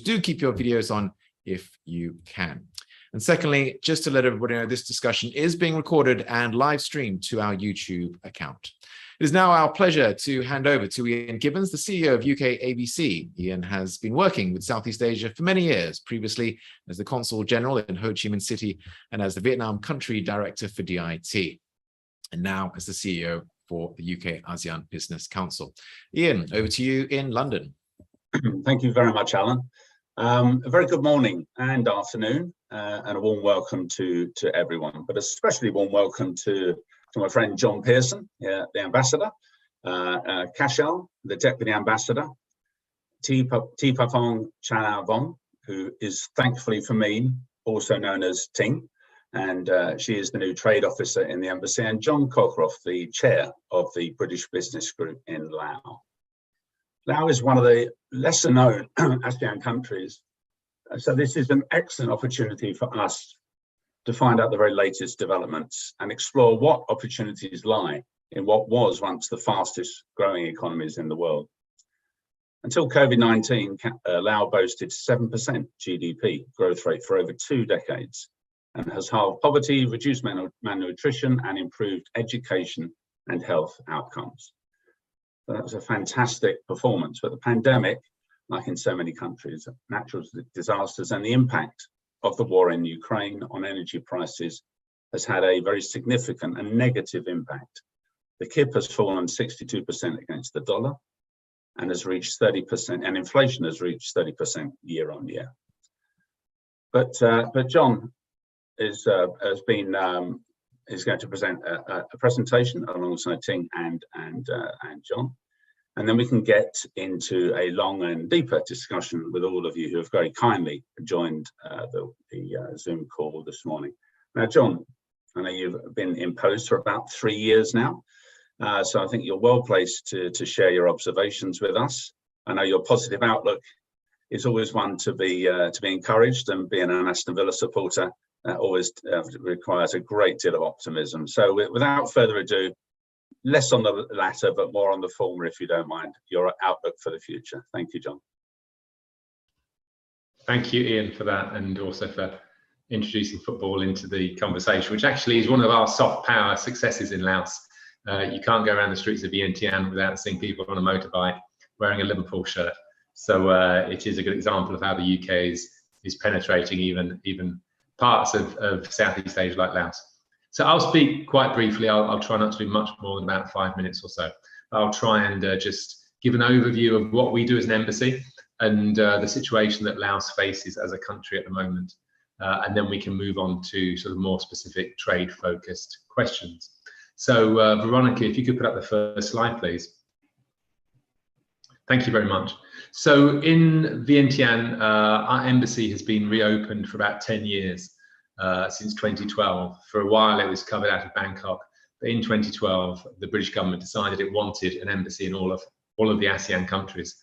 do keep your videos on if you can. And secondly, just to let everybody know, this discussion is being recorded and live streamed to our YouTube account. It is now our pleasure to hand over to Ian Gibbons, the CEO of UK-ABC. Ian has been working with Southeast Asia for many years, previously as the Consul General in Ho Chi Minh City and as the Vietnam Country Director for DIT, and now as the CEO for the UK-ASEAN Business Council. Ian, over to you in London. Thank you very much, Alan. A very good morning and afternoon, and a warm welcome to everyone, but especially warm welcome to my friend John Pearson, the ambassador, Kashal, the deputy ambassador, Tipapong Chanavong, who is thankfully for me also known as Ting, and she is the new trade officer in the embassy, and John Cockcroft, the chair of the British Business Group in Laos. Laos is one of the lesser known ASEAN countries, so this is an excellent opportunity for us to find out the very latest developments and explore what opportunities lie in what was once the fastest growing economies in the world. Until COVID-19, Laos boasted 7% GDP growth rate for over 2 decades and has halved poverty, reduced malnutrition, and improved education and health outcomes. So that was a fantastic performance, but the pandemic, like in so many countries, natural disasters and the impact of the war in Ukraine on energy prices has had a very significant and negative impact. The KIP has fallen 62% against the dollar and has reached 30%, and inflation has reached 30% year on year. But John is going to present a presentation alongside Ting and John. And then we can get into a long and deeper discussion with all of you who have very kindly joined the Zoom call this morning. Now, John, I know you've been in post for about 3 years now, so I think you're well placed to share your observations with us. I know your positive outlook is always one to be encouraged, and being an Aston Villa supporter always requires a great deal of optimism. So without further ado, less on the latter, but more on the former, if you don't mind, your outlook for the future. Thank you, John. Thank you, Ian, for that, and also for introducing football into the conversation, which actually is one of our soft power successes in Laos. You can't go around the streets of Vientiane without seeing people on a motorbike wearing a Liverpool shirt. So it is a good example of how the UK is penetrating even parts of Southeast Asia like Laos. So I'll speak quite briefly. I'll try not to do much more than about 5 minutes or so. I'll try and just give an overview of what we do as an embassy and the situation that Laos faces as a country at the moment. And then we can move on to sort of more specific trade-focused questions. So Veronica, if you could put up the first slide, please. Thank you very much. So in Vientiane, our embassy has been reopened for about 10 years. Since 2012. For a while it was covered out of Bangkok, but in 2012 the British government decided it wanted an embassy in all of the ASEAN countries.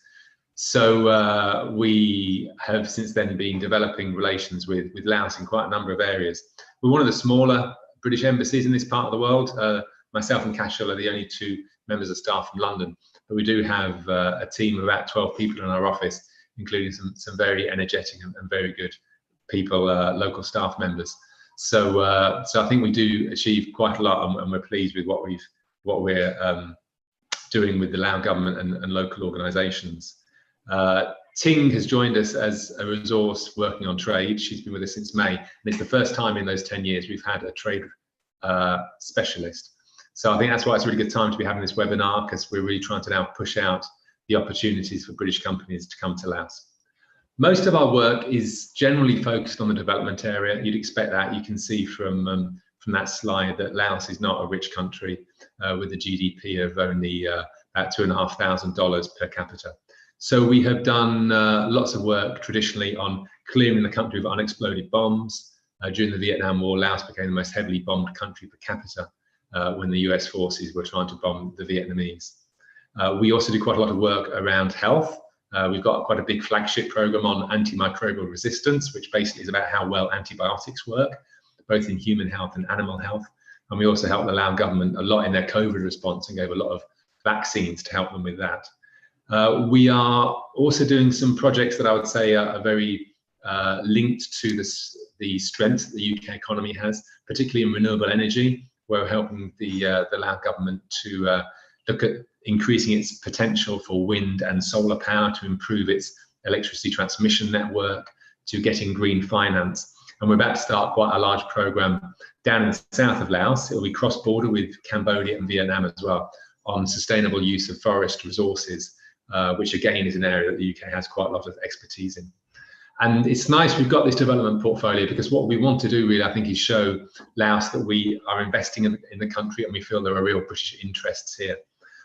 So we have since then been developing relations with Laos in quite a number of areas. We're one of the smaller British embassies in this part of the world. Myself and Kashal are the only 2 members of staff from London, but we do have a team of about 12 people in our office, including some very energetic and very good people, local staff members. So I think we do achieve quite a lot, and we're pleased with what we're doing with the Lao government and local organisations. Ting has joined us as a resource working on trade. She's been with us since May, and it's the first time in those 10 years we've had a trade specialist. So I think that's why it's a really good time to be having this webinar, because we're really trying to now push out the opportunities for British companies to come to Laos. Most of our work is generally focused on the development area. You'd expect that. You can see from that slide that Laos is not a rich country with a GDP of only about $2,500 per capita. So we have done lots of work traditionally on clearing the country of unexploded bombs. During the Vietnam War, Laos became the most heavily bombed country per capita when the US forces were trying to bomb the Vietnamese. We also do quite a lot of work around health. We've got quite a big flagship program on antimicrobial resistance, which basically is about how well antibiotics work, both in human health and animal health. And we also help the Lao government a lot in their COVID response and gave a lot of vaccines to help them with that. We are also doing some projects that I would say are very linked to the strength that the UK economy has, particularly in renewable energy. We're helping the Laos government to look at increasing its potential for wind and solar power to improve its electricity transmission network, to getting green finance. And we're about to start quite a large program down in the south of Laos. It will be cross-border with Cambodia and Vietnam as well, on sustainable use of forest resources, which again is an area that the UK has quite a lot of expertise in. And it's nice we've got this development portfolio, because what we want to do really, I think, is show Laos that we are investing in the country and we feel there are real British interests here.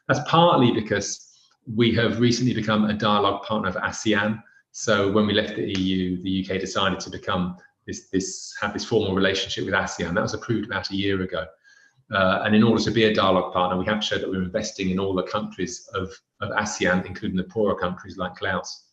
That's partly because we have recently become a dialogue partner of ASEAN. So when we left the EU, the UK decided to become have this formal relationship with ASEAN. That was approved about a year ago. And in order to be a dialogue partner, we have to show that we're investing in all the countries of ASEAN, including the poorer countries like Laos.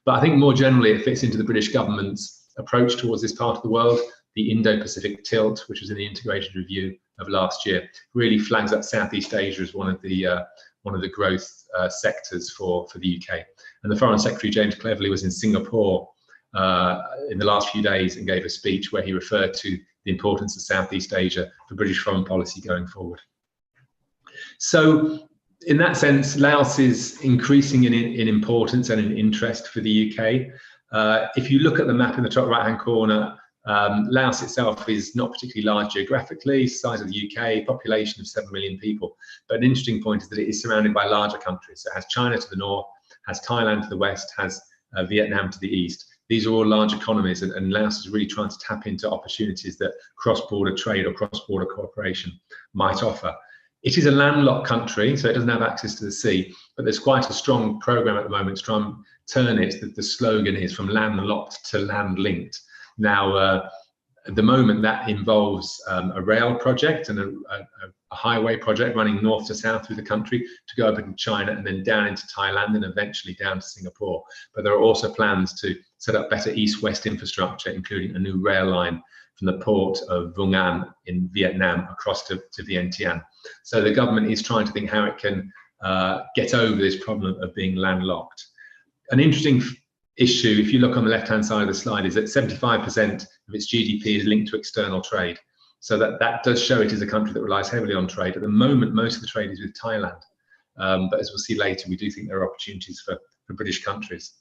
But I think more generally, it fits into the British government's approach towards this part of the world. The Indo-Pacific tilt, which was in the integrated review of last year, really flags up Southeast Asia as one of the growth sectors for the UK. And the Foreign Secretary, James Cleverly, was in Singapore in the last few days and gave a speech where he referred to the importance of Southeast Asia for British foreign policy going forward. So in that sense, Laos is increasing in importance and in interest for the UK. If you look at the map in the top right-hand corner, Laos itself is not particularly large geographically, size of the UK, population of 7 million people. But an interesting point is that it is surrounded by larger countries. So it has China to the north, has Thailand to the west, has Vietnam to the east. These are all large economies, and Laos is really trying to tap into opportunities that cross-border trade or cross-border cooperation might offer. It is a landlocked country, so it doesn't have access to the sea, but there's quite a strong program at the moment to try and turn it. The slogan is from landlocked to land-linked. Now, at the moment, that involves a rail project and a highway project running north to south through the country to go up into China and then down into Thailand and eventually down to Singapore. But there are also plans to set up better east-west infrastructure, including a new rail line from the port of Vung An in Vietnam across to Vientiane. So the government is trying to think how it can get over this problem of being landlocked. An interesting issue, if you look on the left-hand side of the slide, is that 75% of its GDP is linked to external trade. So that does show it is a country that relies heavily on trade. At the moment, most of the trade is with Thailand. But as we'll see later, we do think there are opportunities for British companies,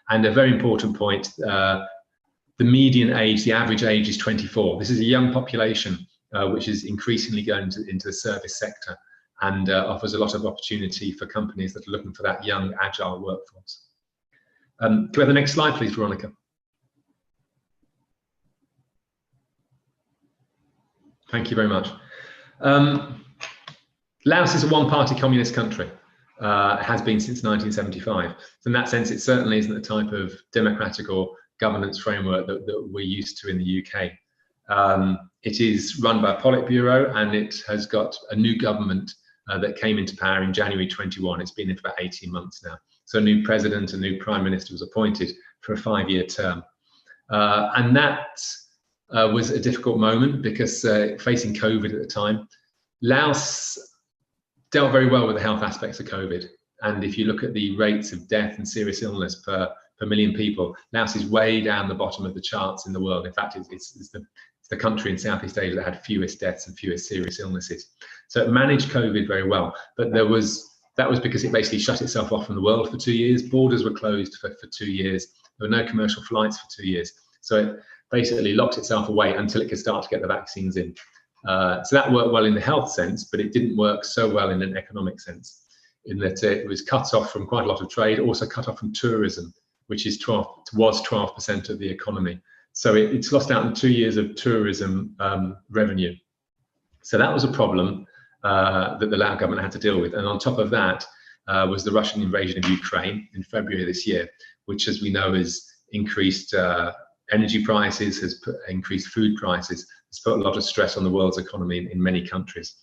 And a very important point, the median age, the average age is 24. This is a young population, which is increasingly going into the service sector and offers a lot of opportunity for companies that are looking for that young, agile workforce. Can we have the next slide, please, Veronica? Thank you very much. Laos is a one-party communist country. It has been since 1975. So in that sense, it certainly isn't the type of democratic or governance framework that we're used to in the UK. It is run by a Politburo, and it has got a new government that came into power in January 21. It's been in for about 18 months now. So a new president, a new prime minister was appointed for a 5-year term. And that was a difficult moment because facing COVID at the time, Laos dealt very well with the health aspects of COVID. And if you look at the rates of death and serious illness per million people, Laos is way down the bottom of the charts in the world. In fact, it's the country in Southeast Asia that had fewest deaths and fewest serious illnesses. So it managed COVID very well, but that was because it basically shut itself off from the world for 2 years. Borders were closed for 2 years. There were no commercial flights for 2 years. So it basically locked itself away until it could start to get the vaccines in. So that worked well in the health sense, but it didn't work so well in an economic sense, in that it was cut off from quite a lot of trade, also cut off from tourism, which was 12% of the economy. So it's lost out on 2 years of tourism revenue. So that was a problem that the Laos government had to deal with. And on top of that was the Russian invasion of Ukraine in February this year, which, as we know, has increased energy prices, has increased food prices, has put a lot of stress on the world's economy in many countries.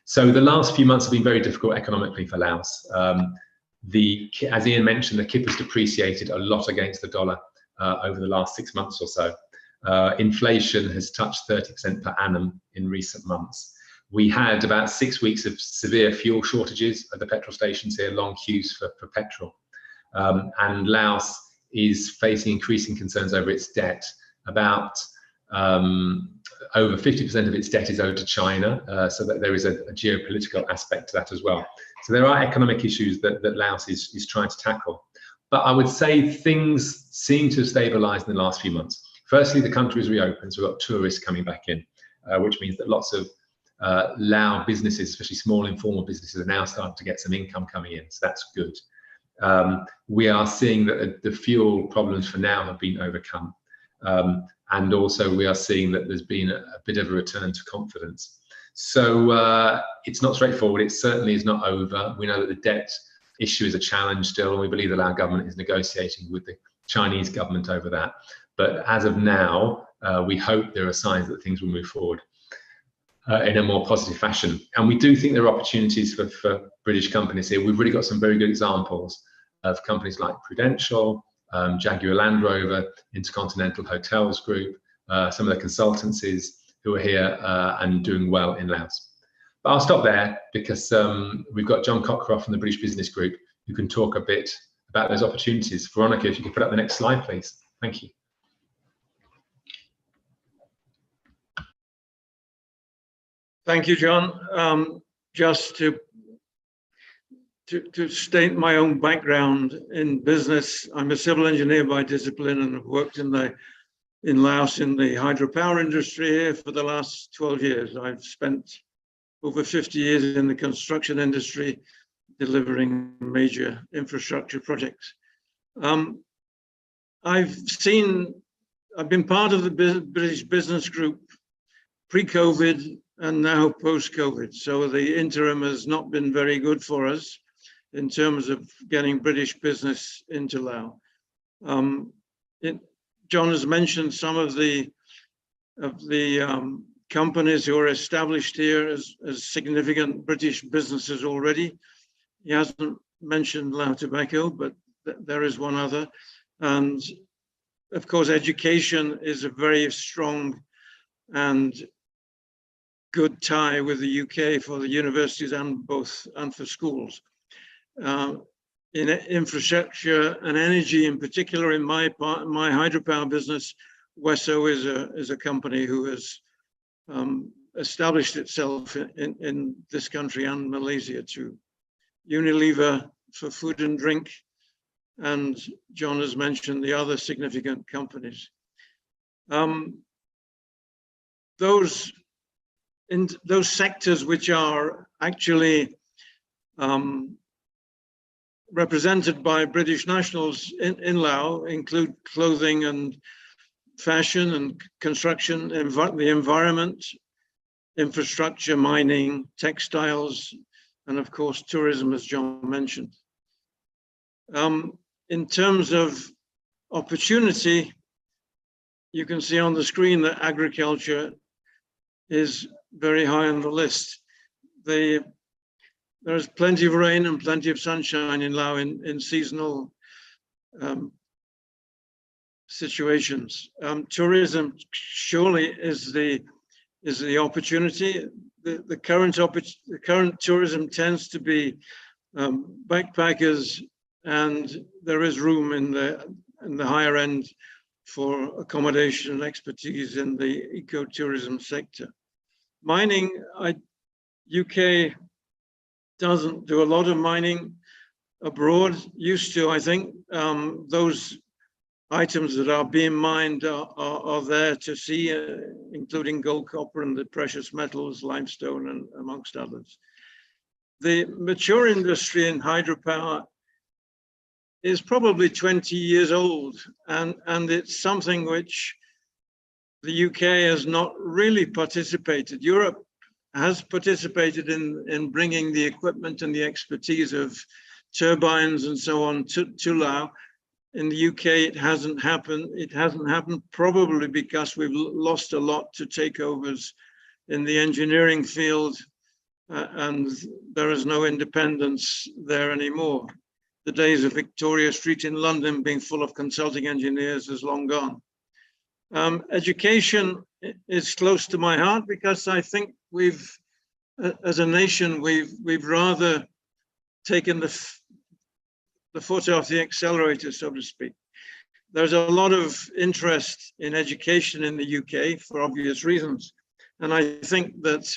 So the last few months have been very difficult economically for Laos. As Ian mentioned, the kip has depreciated a lot against the dollar over the last 6 months or so. Inflation has touched 30% per annum in recent months. We had about 6 weeks of severe fuel shortages at the petrol stations here, long queues for petrol. And Laos is facing increasing concerns over its debt. About over 50% of its debt is owed to China, so that there is a geopolitical aspect to that as well. So there are economic issues that Laos is trying to tackle. But I would say things seem to have stabilized in the last few months. Firstly, the country is reopened, so we've got tourists coming back in, which means that lots of Lao businesses, especially small informal businesses, are now starting to get some income coming in, so that's good. We are seeing that the fuel problems for now have been overcome. And also we are seeing that there's been a bit of a return to confidence. So it's not straightforward. It certainly is not over. We know that the debt issue is a challenge still, and we believe that our government is negotiating with the Chinese government over that. But as of now, we hope there are signs that things will move forward in a more positive fashion. And we do think there are opportunities for British companies here. We've really got some very good examples of companies like Prudential, Jaguar Land Rover, Intercontinental Hotels Group, some of the consultancies who are here and doing well in Laos. But I'll stop there because we've got John Cockcroft from the British Business Group who can talk a bit about those opportunities. Veronica, if you could put up the next slide, please. Thank you. Thank you, John. Just to state my own background in business, I'm a civil engineer by discipline and have worked in Laos in the hydropower industry here for the last 12 years. I've spent over 50 years in the construction industry delivering major infrastructure projects. I've been part of the British Business Group pre-COVID and now post-COVID. So the interim has not been very good for us in terms of getting British business into Laos. John has mentioned some of the companies who are established here as significant British businesses already. He hasn't mentioned Lao Tobacco, but there is one other. And of course, education is a very strong and good tie with the UK for the universities and for schools. In infrastructure and energy in particular, in my hydropower business, WESO is a company who has established itself in this country and Malaysia too. Unilever for food and drink, and John has mentioned the other significant companies. Those sectors which are actually represented by British nationals in Laos include clothing and fashion and construction, the environment, infrastructure, mining, textiles, and of course tourism, as John mentioned. In terms of opportunity, you can see on the screen that agriculture is very high on the list. There's plenty of rain and plenty of sunshine in Laos in seasonal situations. Tourism surely is the opportunity. The current tourism tends to be backpackers, and there is room in the higher end for accommodation and expertise in the ecotourism sector. Mining, UK doesn't do a lot of mining abroad, used to, I think. Those items that are being mined are there to see, including gold, copper, and the precious metals, limestone, and amongst others. The mature industry in hydropower is probably 20 years old, and it's something which the UK has not really participated. Europe has participated in bringing the equipment and the expertise of turbines and so on to Laos. In the UK, it hasn't happened. It hasn't happened probably because we've lost a lot to takeovers in the engineering field, and there is no independence there anymore. The days of Victoria Street in London being full of consulting engineers is long gone. Education is close to my heart because I think we've as a nation, we've rather taken the foot off the accelerator, so to speak. There's a lot of interest in education in the UK for obvious reasons. And I think that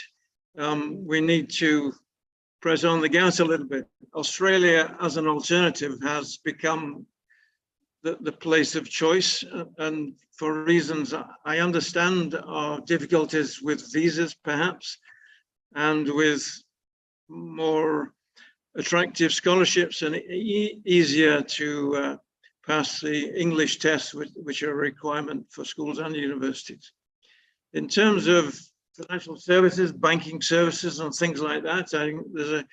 we need to press on the gas a little bit. Australia as an alternative has become the place of choice. And for reasons, I understand our difficulties with visas perhaps, and with more attractive scholarships and easier to pass the English tests, which are a requirement for schools and universities. In terms of financial services, banking services and things like that, I think there's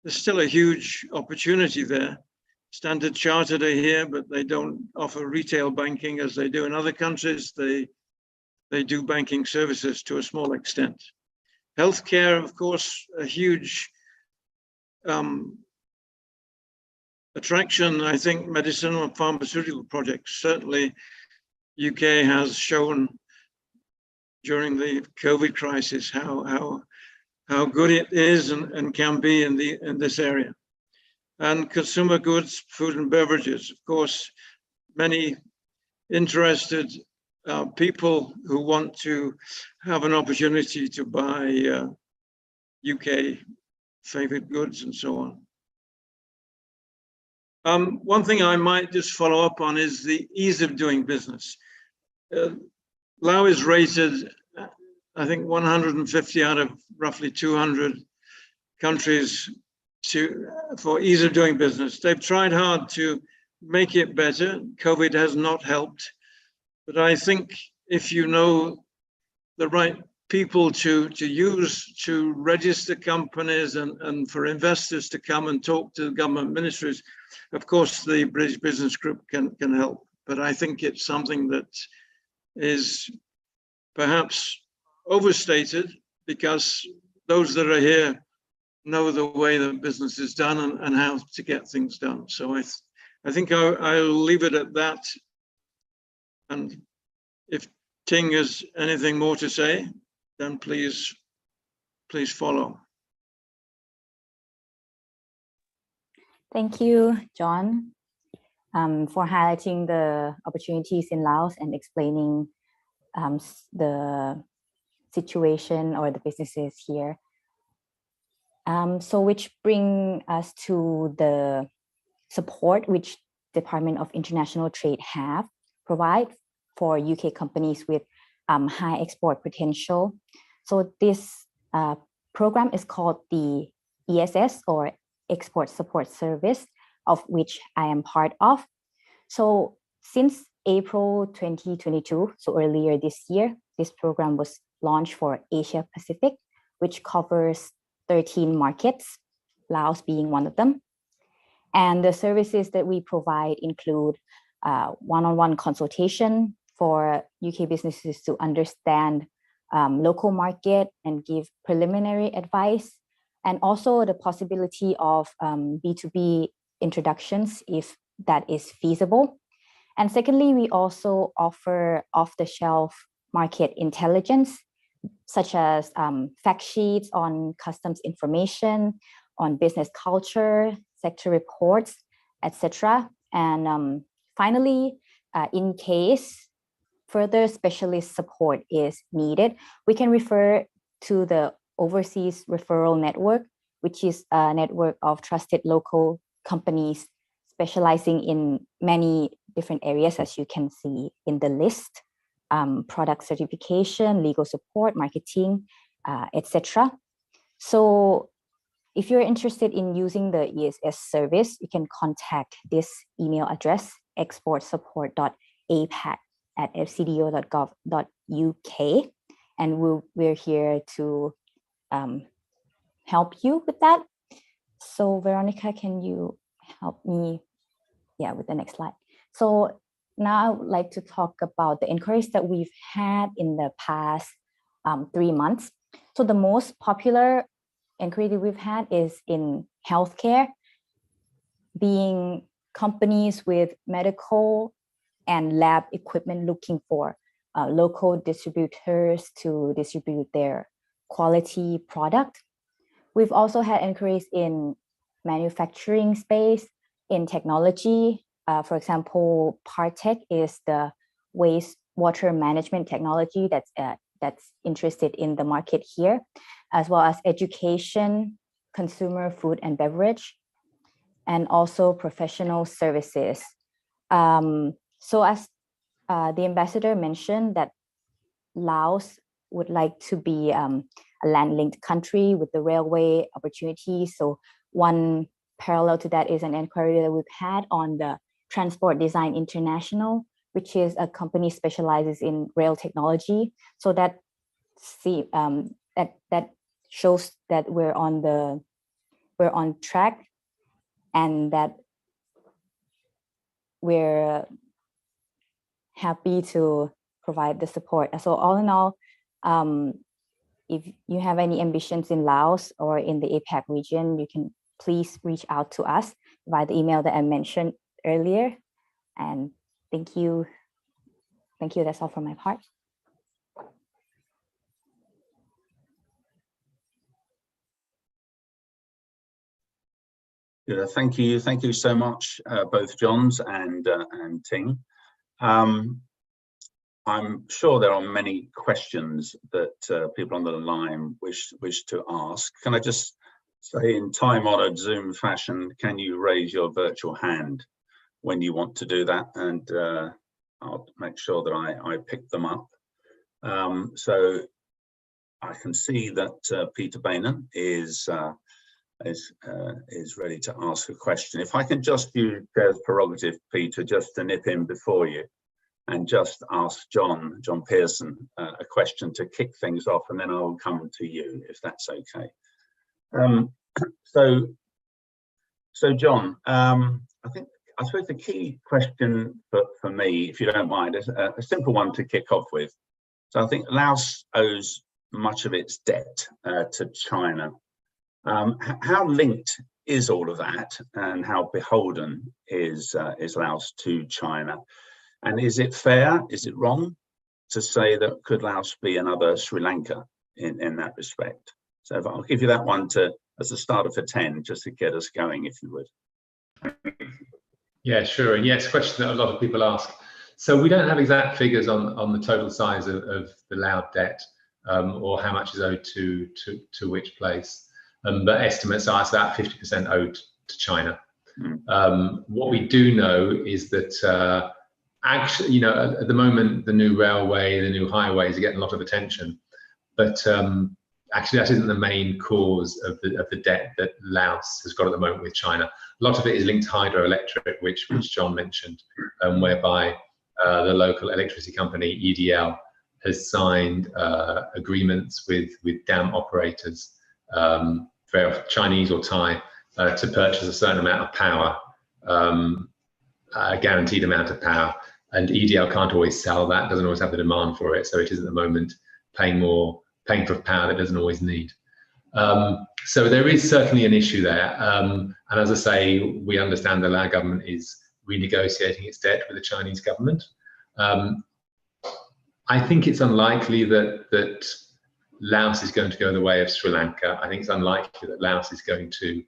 still a huge opportunity there. Standard Chartered are here, but they don't offer retail banking as they do in other countries. They do banking services to a small extent. Healthcare, of course, a huge attraction. I think medicinal and pharmaceutical projects. Certainly, UK has shown during the COVID crisis how good it is and can be in this area. And consumer goods, food and beverages. Of course, many interested people who want to have an opportunity to buy UK favored goods and so on. One thing I might just follow up on is the ease of doing business. Laos is rated, I think, 150 out of roughly 200 countries for ease of doing business. They've tried hard to make it better. COVID has not helped. But I think if you know the right people to use to register companies and for investors to come and talk to the government ministries, of course, the British Business Group can help. But I think it's something that is perhaps overstated because those that are here know the way that business is done and how to get things done. So I think I'll leave it at that. And if Ting has anything more to say, then please follow. Thank you, John, for highlighting the opportunities in Laos and explaining the situation or the businesses here. So which bring us to the support which Department of International Trade provide for UK companies with high export potential. So this program is called the ESS, or Export Support Service, of which I am part of. So since April 2022, so earlier this year, this program was launched for Asia Pacific, which covers 13 markets, Laos being one of them. And the services that we provide include one-on-one consultation for UK businesses to understand local market and give preliminary advice, and also the possibility of B2B introductions if that is feasible. And secondly, we also offer off-the-shelf market intelligence, such as fact sheets on customs information, on business culture, sector reports, etc. And finally, in case further specialist support is needed, we can refer to the Overseas Referral Network, which is a network of trusted local companies specializing in many different areas, as you can see in the list: product certification, legal support, marketing, etc. So if you're interested in using the ESS service, you can contact this email address, exportsupport.apac@fcdo.gov.uk, and we're here to help you with that. So Veronica, can you help me with the next slide? So now I would like to talk about the inquiries that we've had in the past 3 months. So the most popular inquiry that we've had is in healthcare, being companies with medical and lab equipment looking for local distributors to distribute their quality product. We've also had inquiries in manufacturing space, in technology. For example, Partech is the wastewater management technology that's interested in the market here, as well as education, consumer food and beverage, and also professional services. So as the ambassador mentioned, that Laos would like to be a land-linked country with the railway opportunities. So one parallel to that is an inquiry that we've had on the Transport Design International, which is a company specializes in rail technology. So that that shows that we're on track, and that we're happy to provide the support. So all in all, if you have any ambitions in Laos or in the APAC region, you can please reach out to us via the email that I mentioned earlier. And thank you. Thank you. That's all from my part. Yeah, thank you so much, both Johns and Ting. I'm sure there are many questions that people on the line wish to ask. Can I just say, in time-honored Zoom fashion, can you raise your virtual hand when you want to do that, and I'll make sure that I pick them up. So I can see that Peter Bainan is ready to ask a question. If I can just use Chair's prerogative, Peter, just to nip in before you and just ask John Pearson a question to kick things off, and then I'll come to you, if that's okay. So John, I suppose the key question for me, if you don't mind, is a simple one to kick off with. So I think Laos owes much of its debt to China. How linked is all of that, and how beholden is Laos to China? And is it fair, is it wrong to say that could Laos be another Sri Lanka in that respect? So if I'll give you that one as a starter for 10, just to get us going, if you would. Yeah, sure. And yes, question that a lot of people ask. So we don't have exact figures on the total size of the Lao debt, or how much is owed to which place. But estimates are it's about 50% owed to China. What we do know is that actually, at the moment, the new railway, the new highways are getting a lot of attention, but actually that isn't the main cause of the debt that Laos has got at the moment with China. A lot of it is linked to hydroelectric, which John mentioned, whereby the local electricity company EDL has signed agreements with dam operators, very often Chinese or Thai, to purchase a certain amount of power, a guaranteed amount of power. And EDL can't always sell that, doesn't always have the demand for it. So it is at the moment paying for power that it doesn't always need. So there is certainly an issue there. And as I say, we understand the Lao government is renegotiating its debt with the Chinese government. I think it's unlikely that Laos is going to go the way of Sri Lanka. I think it's unlikely that Laos is going to,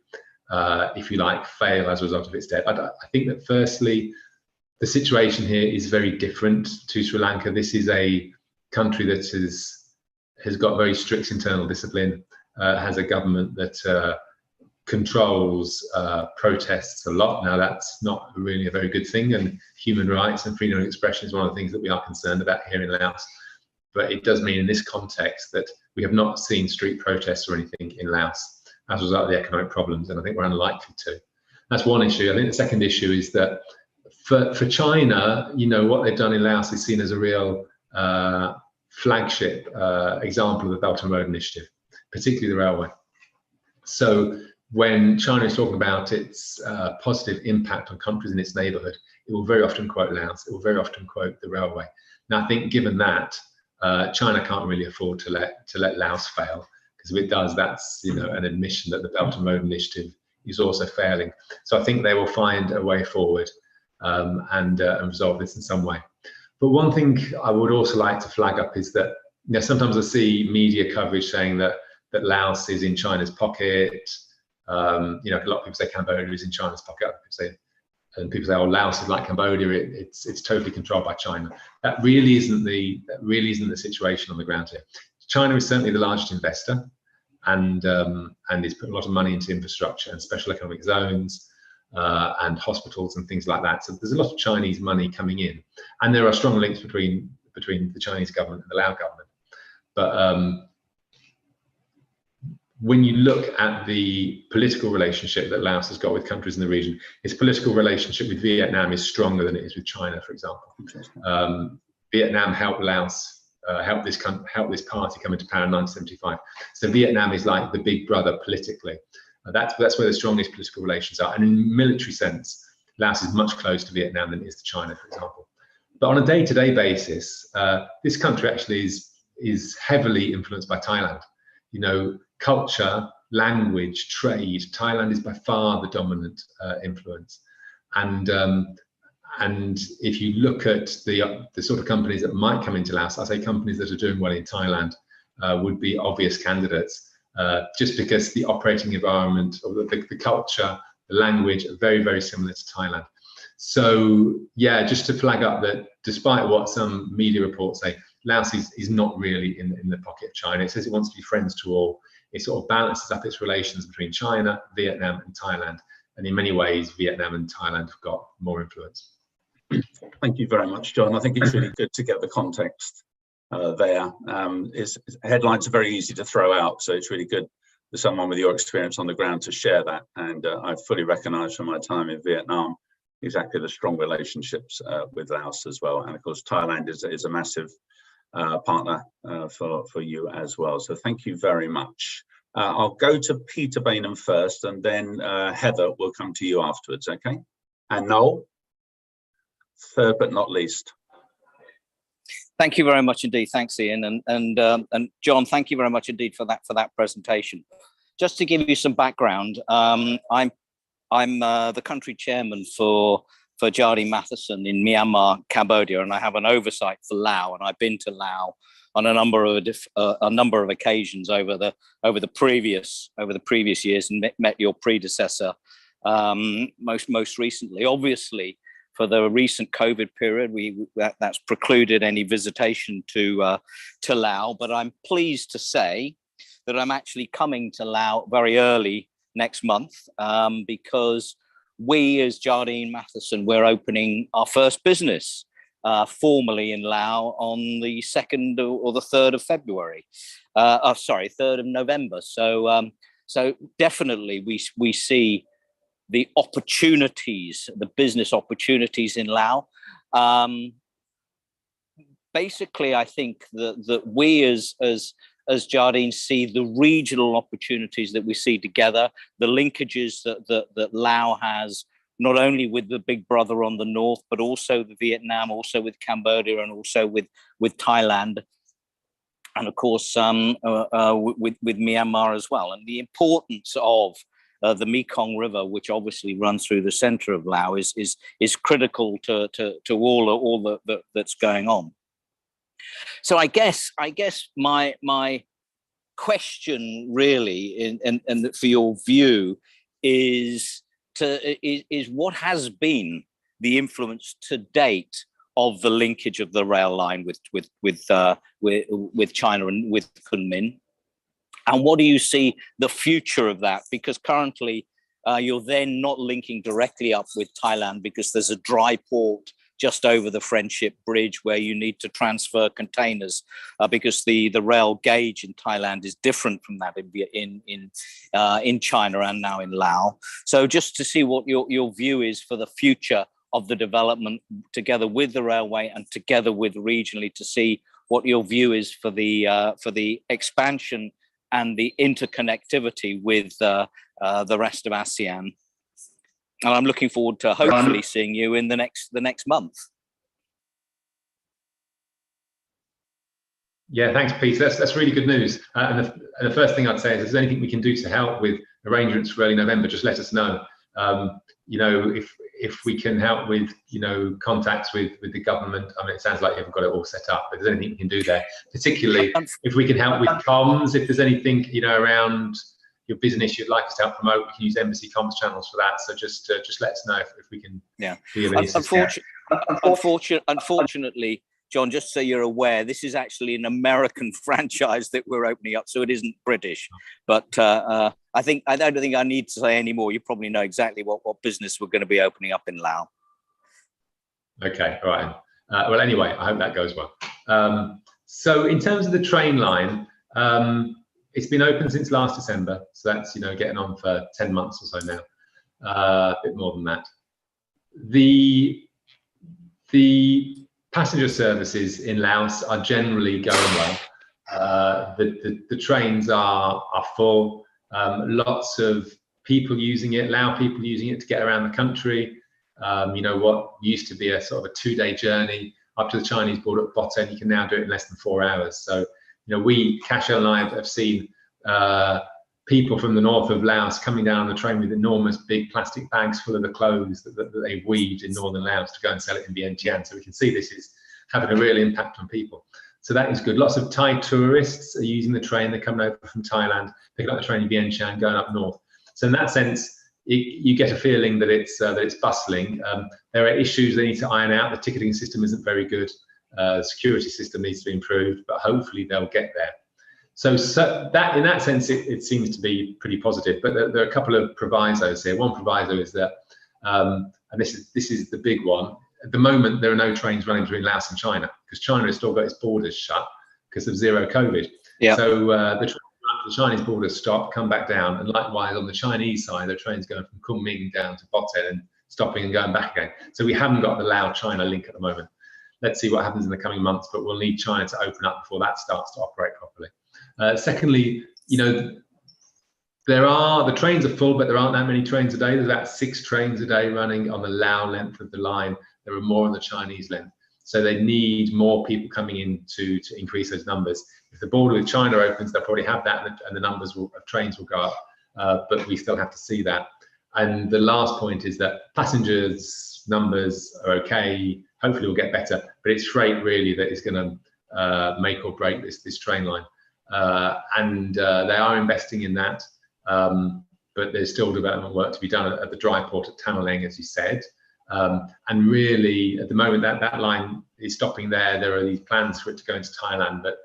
if you like, fail as a result of its debt. I think that firstly, the situation here is very different to Sri Lanka. This is a country that has got very strict internal discipline, has a government that controls protests a lot. Now, that's not really a very good thing, and human rights and freedom of expression is one of the things that we are concerned about here in Laos. But it does mean in this context that we have not seen street protests or anything in Laos as a result of the economic problems, and I think we're unlikely to. That's one issue. I think the second issue is that for China, what they've done in Laos is seen as a real flagship example of the Belt and Road Initiative, particularly the railway. So when China is talking about its positive impact on countries in its neighborhood, it will very often quote Laos, it will very often quote the railway. Now, I think given that, China can't really afford to let Laos fail, because if it does, that's an admission that the Belt and Road Initiative is also failing. So I think they will find a way forward and resolve this in some way. But one thing I would also like to flag up is that sometimes I see media coverage saying that that Laos is in China's pocket. You know, a lot of people say Cambodia is in China's pocket. People say, oh, Laos is like Cambodia. It's totally controlled by China. That really isn't the situation on the ground here. China is certainly the largest investor, and is putting a lot of money into infrastructure and special economic zones and hospitals and things like that. So there's a lot of Chinese money coming in, and there are strong links between the Chinese government and the Lao government. But when you look at the political relationship that Laos has got with countries in the region, its political relationship with Vietnam is stronger than it is with China, for example. Vietnam helped Laos, helped this party come into power in 1975. So Vietnam is like the big brother politically. That's where the strongest political relations are. And in military sense, Laos is much closer to Vietnam than it is to China, for example. But on a day-to-day basis, this country actually is heavily influenced by Thailand. You know, culture, language, trade. Thailand is by far the dominant influence. And if you look at the sort of companies that might come into Laos, I say companies that are doing well in Thailand would be obvious candidates, just because the operating environment, or the culture, the language are very, very similar to Thailand. So yeah, just to flag up that despite what some media reports say, Laos is not really in the pocket of China. It says it wants to be friends to all. It sort of balances up its relations between China, Vietnam and Thailand. And in many ways, Vietnam and Thailand have got more influence. Thank you very much, John. I think it's really good to get the context there. Headlines are very easy to throw out, so it's really good for someone with your experience on the ground to share that. And I fully recognise from my time in Vietnam exactly the strong relationships with Laos as well. And of course, Thailand is a massive partner for you as well. So thank you very much. I'll go to Peter Bainham first, and then Heather will come to you afterwards, okay? And Noel, third but not least. Thank you very much indeed. Thanks, Ian, and John. Thank you very much indeed for that presentation. Just to give you some background, I'm the country chairman for Jardine Matheson in Myanmar, Cambodia, and I have an oversight for Laos. And I've been to Laos on a number of occasions over the previous years, and met your predecessor most recently. Obviously, for the recent COVID period, that's precluded any visitation to Laos. But I'm pleased to say that I'm actually coming to Laos very early next month, because we as Jardine Matheson, we're opening our first business formally in Laos on the 2nd or the 3rd of February. 3rd of November. So definitely we see the opportunities, the business opportunities in Laos. Basically, I think that we as Jardine see the regional opportunities that we see together, the linkages that Laos has, not only with the big brother on the north, but also the Vietnam, also with Cambodia, and also with Thailand, and of course with Myanmar as well. And the importance of the Mekong River, which obviously runs through the center of Laos, is critical to all that's going on. So I guess my question really, and for your view, is what has been the influence to date of the linkage of the rail line with China and with Kunming, and what do you see the future of that? Because currently you're then not linking directly up with Thailand, because there's a dry port just over the Friendship Bridge where you need to transfer containers, because the rail gauge in Thailand is different from that in China and now in Laos. So just to see what your view is for the future of the development, together with the railway and together with regionally, to see what your view is for the expansion and the interconnectivity with the rest of ASEAN. And I'm looking forward to hopefully seeing you in the next month. Yeah, thanks, Pete. That's really good news. And the first thing I'd say is, if there's anything we can do to help with arrangements for early November, just let us know. You know, if we can help with, you know, contacts with the government, I mean, it sounds like you haven't got it all set up, but if there's anything you can do there, particularly if we can help with comms, if there's anything, you know, around your business you'd like us to help promote, we can use embassy comms channels for that. So just let us know if we can be of any assistance. Unfortunately, John, just so you're aware, this is actually an American franchise that we're opening up, so it isn't British. But I don't think I need to say any more. You probably know exactly what business we're going to be opening up in Laos. Okay, all right. Well, anyway, I hope that goes well. So in terms of the train line, it's been open since last December, so that's, you know, getting on for 10 months or so now, a bit more than that. The passenger services in Laos are generally going well. The trains are full. Lots of people using it, Lao people using it to get around the country. You know, what used to be a sort of a 2-day journey up to the Chinese border at Boten, you can now do it in less than 4 hours. So, you know, we, Casho and I, have seen people from the north of Laos coming down on the train with enormous big plastic bags full of the clothes that they've weaved in northern Laos to go and sell it in Vientiane. So we can see this is having a real impact on people. So that is good. Lots of Thai tourists are using the train. They're coming over from Thailand, picking up the train in Vientiane, going up north. So in that sense, you get a feeling that it's bustling. There are issues they need to iron out. The ticketing system isn't very good. The security system needs to be improved, but hopefully they'll get there. So that, in that sense, it seems to be pretty positive. But there are a couple of provisos here. One proviso is that, and this is the big one. At the moment, there are no trains running between Laos and China because China has still got its borders shut because of zero COVID. Yeah. So the Chinese borders stop, come back down, and likewise on the Chinese side, the trains going from Kunming down to Boten and stopping and going back again. So we haven't got the Lao-China link at the moment. Let's see what happens in the coming months, but we'll need China to open up before that starts to operate properly. Secondly, you know, the trains are full, but there aren't that many trains a day. There's about 6 trains a day running on the Lao length of the line. There are more on the Chinese length. So they need more people coming in to increase those numbers. If the border with China opens, they'll probably have that, and the numbers of trains will go up, but we still have to see that. And the last point is that passengers numbers are okay. Hopefully we'll get better, but it's freight really that is going to make or break this train line. And they are investing in that, but there's still development work to be done at the dry port at Tamaleng, as you said. And really, at the moment, that line is stopping there. There are these plans for it to go into Thailand, but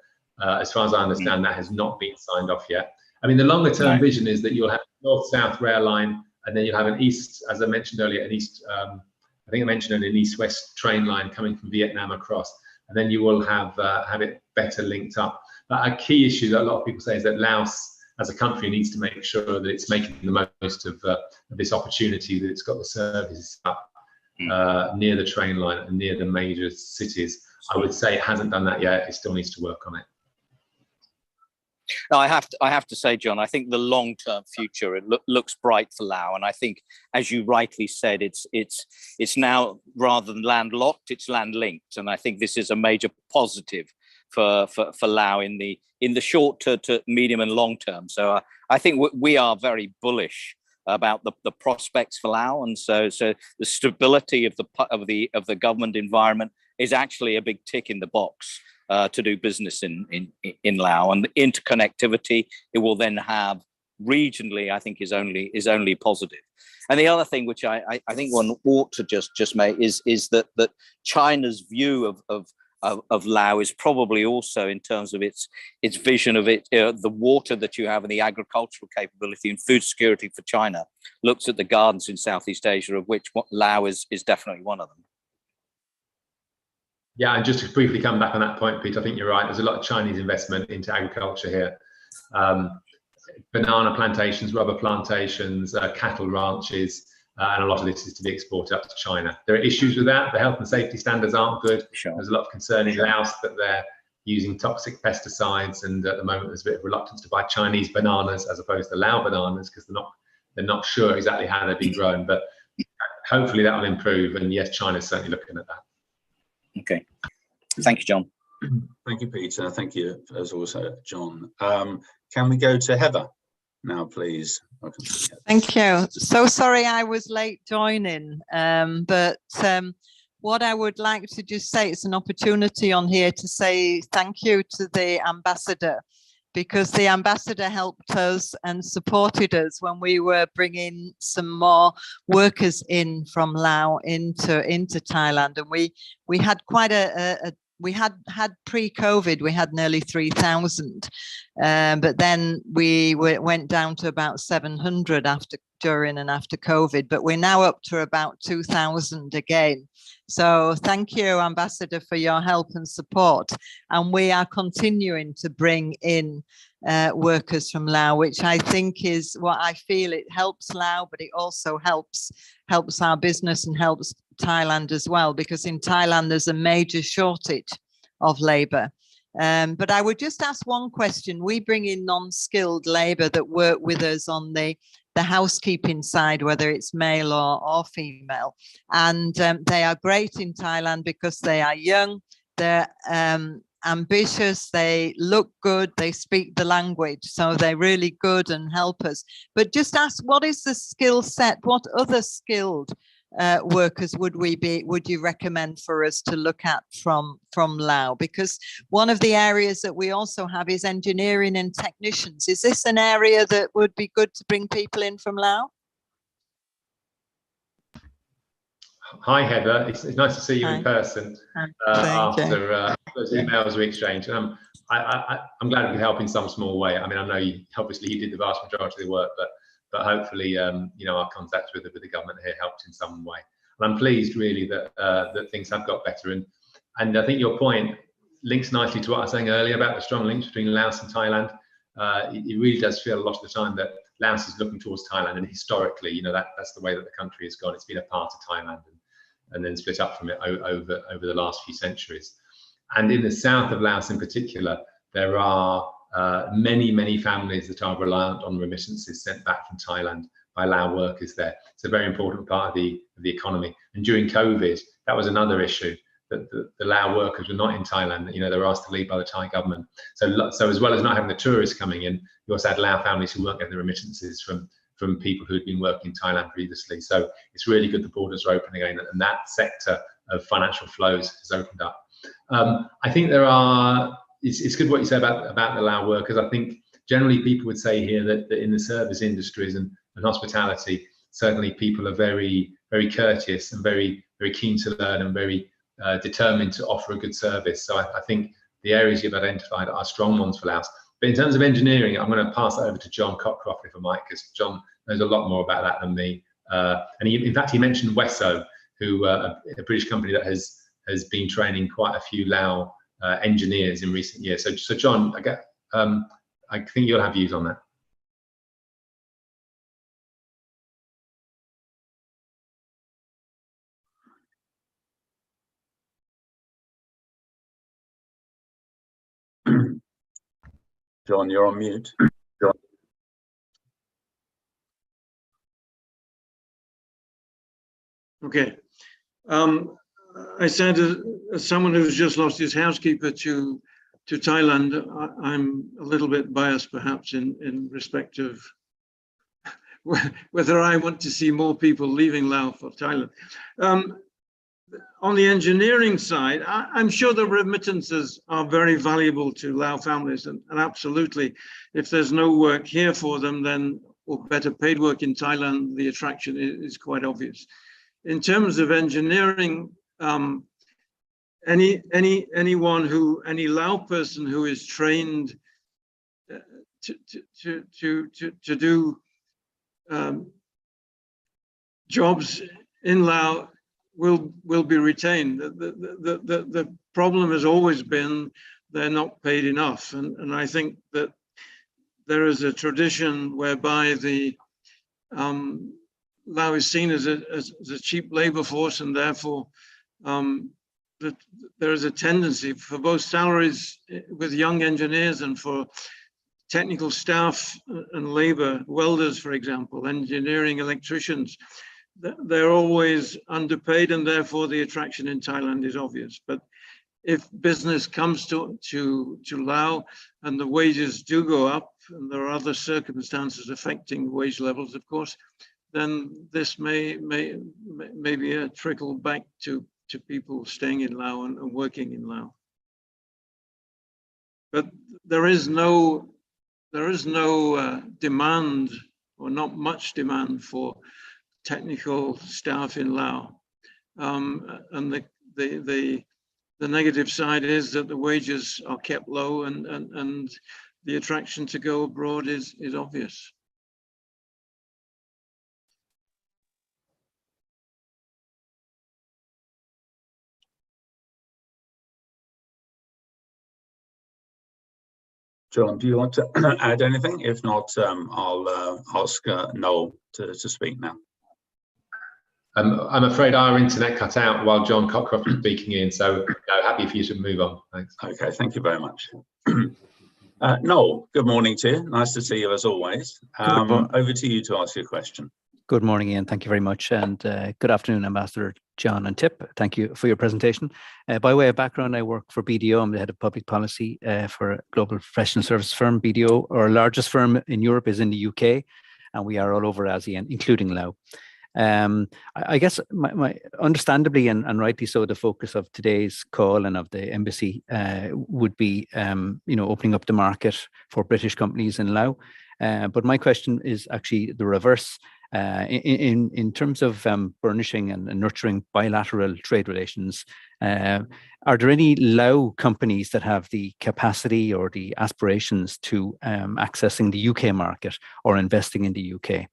as far as I understand, that has not been signed off yet. I mean, the longer term vision is that you'll have a north-south rail line, and then you'll have an east, as I mentioned earlier, an east, I think I mentioned an east-west train line coming from Vietnam across, and then you will have it better linked up. But a key issue that a lot of people say is that Laos, as a country, needs to make sure that it's making the most of this opportunity, that it's got the services up near the train line and near the major cities. I would say it hasn't done that yet. It still needs to work on it. No, I have to say, John, I think the long-term future looks bright for Laos, and I think, as you rightly said, it's now rather than landlocked, it's land-linked, and I think this is a major positive for Laos in the short to medium and long term. So I think we are very bullish about the prospects for Laos, and so the stability of the government environment is actually a big tick in the box to do business in Laos, and the interconnectivity it will then have regionally, I think, is only positive. And the other thing which I think one ought to just make is that China's view of Laos is probably also, in terms of its vision of the water that you have and the agricultural capability and food security for China, looks at the gardens in Southeast Asia, of which Laos is definitely one of them. Yeah, and just to briefly come back on that point, Pete, I think you're right. There's a lot of Chinese investment into agriculture here. Banana plantations, rubber plantations, cattle ranches, and a lot of this is to be exported up to China. There are issues with that. The health and safety standards aren't good. Sure. There's a lot of concern in Laos that they're using toxic pesticides, and at the moment there's a bit of reluctance to buy Chinese bananas as opposed to Lao bananas because they're not sure exactly how they've been grown. But hopefully that will improve, and yes, China's certainly looking at that. Okay, thank you, John. Thank you, Peter. Thank you, as also John. Can we go to Heather? Now, please. Thank you. So sorry I was late joining, but what I would like to just say, it's an opportunity on here to say thank you to the ambassador, because the ambassador helped us and supported us when we were bringing some more workers in from Laos into Thailand. And we had quite we had pre-COVID, we had nearly 3,000, but then we went down to about 700 during and after COVID, but we're now up to about 2,000 again. So thank you, Ambassador, for your help and support. And we are continuing to bring in workers from Laos, which I think is what I feel. It helps Laos, but it also helps our business and helps Thailand as well, because in Thailand there's a major shortage of labour. But I would just ask one question. We bring in non-skilled labour that work with us on the housekeeping side, whether it's male or female, and they are great in Thailand because they are young, they're ambitious, they look good, they speak the language, so they're really good and help us. But just ask, what is the skill set? What other skilled workers would you recommend for us to look at from Laos? Because one of the areas that we also have is engineering and technicians. Is this an area that would be good to bring people in from Laos? Hi Heather, it's nice to see you in person after those emails we exchanged. I'm glad we could help in some small way. I mean, I know you did the vast majority of the work, but hopefully, our contacts with the government here helped in some way. And I'm pleased, really, that things have got better. And I think your point links nicely to what I was saying earlier about the strong links between Laos and Thailand. It really does feel a lot of the time that Laos is looking towards Thailand, and historically, that's the way that the country has gone. It's been a part of Thailand and then split up from it over the last few centuries. And in the south of Laos, in particular, there are many families that are reliant on remittances sent back from Thailand by Lao workers there. It's a very important part of the economy. And during COVID, that was another issue, that the Lao workers were not in Thailand. They were asked to leave by the Thai government. So as well as not having the tourists coming in, you also had Lao families who weren't getting the remittances from people who'd been working in Thailand previously. So it's really good the borders are open again, and that sector of financial flows has opened up. I think it's good what you say about the Lao workers. I think generally people would say here that in the service industries and hospitality, certainly people are very, very courteous and very, very keen to learn and very determined to offer a good service. So I think the areas you've identified are strong ones for Laos. But in terms of engineering, I'm going to pass it over to John Cockcroft, if I might, because John knows a lot more about that than me. And in fact, he mentioned Wesso, who a British company that has been training quite a few Lao engineers in recent years. So John, I think you'll have views on that. John, you're on mute. John. Okay. I said, as someone who's just lost his housekeeper to Thailand, I'm a little bit biased, perhaps, in respect of whether I want to see more people leaving Laos for Thailand. On the engineering side, I'm sure the remittances are very valuable to Lao families, and absolutely, if there's no work here for them, then, or better paid work in Thailand, the attraction is quite obvious. In terms of engineering, any Lao person who is trained to do jobs in Laos will be retained. The problem has always been they're not paid enough, and I think that there is a tradition whereby the Lao is seen as a cheap labor force, and therefore that there is a tendency for both salaries with young engineers and for technical staff and labor, welders, for example, engineering, electricians, they're always underpaid, and therefore the attraction in Thailand is obvious. But if business comes to Laos and the wages do go up, and there are other circumstances affecting wage levels, of course, then this may be a trickle back to people staying in Laos and working in Laos. But there is no demand, or not much demand, for technical staff in Laos, and the negative side is that the wages are kept low, and the attraction to go abroad is obvious. John, do you want to add anything? If not, I'll ask Noel to speak now. I'm afraid our internet cut out while John Cockcroft was speaking in, so happy for you to move on. Thanks. Okay, thank you very much. Noel, good morning to you. Nice to see you as always. Over to you to ask your question. Good morning, Ian. Thank you very much. And good afternoon, Ambassador John and Tip. Thank you for your presentation. By way of background, I work for BDO. I'm the head of public policy for a global professional service firm. BDO, our largest firm in Europe, is in the UK, and we are all over ASEAN, including Laos. I guess my understandably and rightly so, the focus of today's call and of the embassy would be, opening up the market for British companies in Laos. But my question is actually the reverse. In terms of burnishing and nurturing bilateral trade relations, are there any Lao companies that have the capacity or the aspirations to accessing the UK market or investing in the UK?